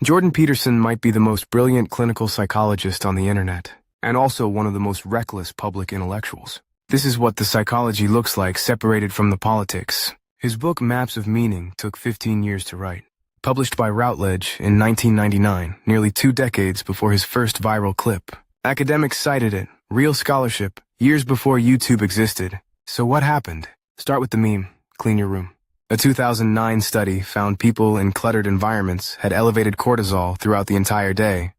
Jordan Peterson might be the most brilliant clinical psychologist on the internet, and also one of the most reckless public intellectuals. This is what the psychology looks like separated from the politics. His book Maps of Meaning took 15 years to write. Published by Routledge in 1999, nearly 2 decades before his first viral clip. Academics cited it, real scholarship, years before YouTube existed. So what happened? Start with the meme, clean your room. A 2009 study found people in cluttered environments had elevated cortisol throughout the entire day.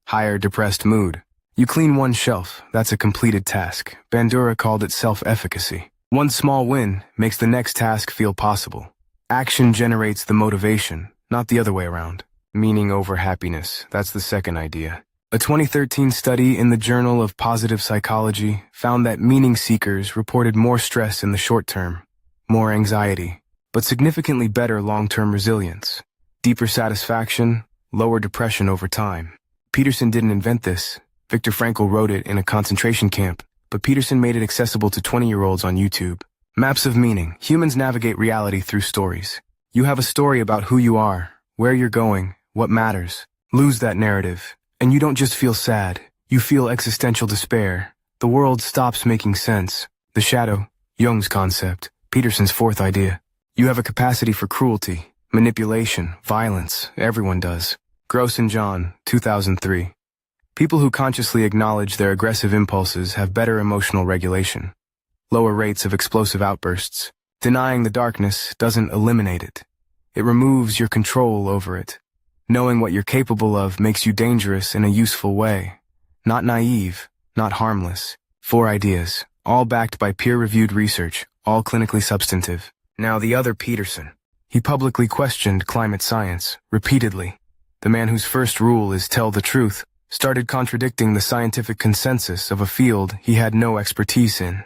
Higher depressed mood. You clean one shelf, that's a completed task. Bandura called it self-efficacy. One small win makes the next task feel possible. Action generates the motivation, not the other way around. Meaning over happiness, that's the second idea. A 2013 study in the Journal of Positive Psychology found that meaning seekers reported more stress in the short term, more anxiety, but significantly better long-term resilience, deeper satisfaction, lower depression over time. Peterson didn't invent this. Viktor Frankl wrote it in a concentration camp, but Peterson made it accessible to 20-year-olds on YouTube. Maps of Meaning. Humans navigate reality through stories. You have a story about who you are, where you're going, what matters. Lose that narrative, and you don't just feel sad. You feel existential despair. The world stops making sense. The shadow. Jung's concept. Peterson's fourth idea. You have a capacity for cruelty, manipulation, violence. Everyone does. Gross and John, 2003. People who consciously acknowledge their aggressive impulses have better emotional regulation, lower rates of explosive outbursts. Denying the darkness doesn't eliminate it. It removes your control over it. Knowing what you're capable of makes you dangerous in a useful way. Not naive, not harmless. 4 ideas, all backed by peer-reviewed research, all clinically substantive. Now the other Peterson. He publicly questioned climate science, repeatedly. The man whose first rule is tell the truth started contradicting the scientific consensus of a field he had no expertise in.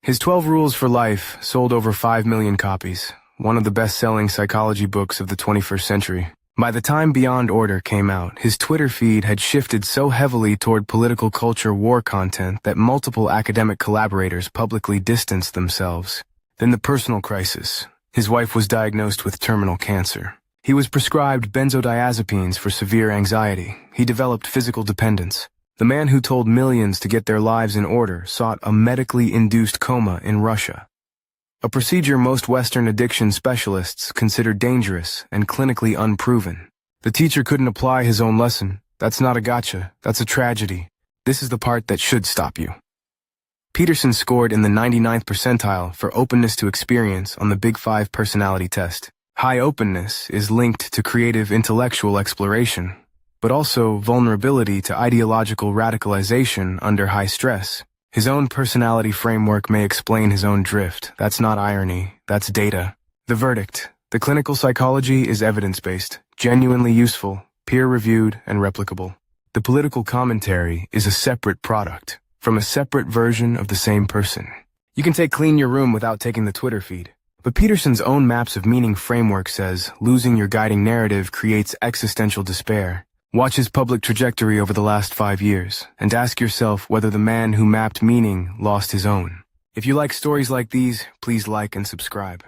His 12 Rules for Life sold over 5 million copies, one of the best-selling psychology books of the 21st century. By the time Beyond Order came out, his Twitter feed had shifted so heavily toward political culture war content that multiple academic collaborators publicly distanced themselves. Then the personal crisis. His wife was diagnosed with terminal cancer. He was prescribed benzodiazepines for severe anxiety. He developed physical dependence. The man who told millions to get their lives in order sought a medically induced coma in Russia. A procedure most Western addiction specialists consider dangerous and clinically unproven. The teacher couldn't apply his own lesson. That's not a gotcha. That's a tragedy. This is the part that should stop you. Peterson scored in the 99th percentile for openness to experience on the Big 5 personality test. High openness is linked to creative intellectual exploration, but also vulnerability to ideological radicalization under high stress. His own personality framework may explain his own drift. That's not irony, that's data. The verdict. The clinical psychology is evidence-based, genuinely useful, peer-reviewed, and replicable. The political commentary is a separate product, from a separate version of the same person. You can take clean your room without taking the Twitter feed. But Peterson's own Maps of Meaning framework says losing your guiding narrative creates existential despair. Watch his public trajectory over the last 5 years, and ask yourself whether the man who mapped meaning lost his own. If you like stories like these, please like and subscribe.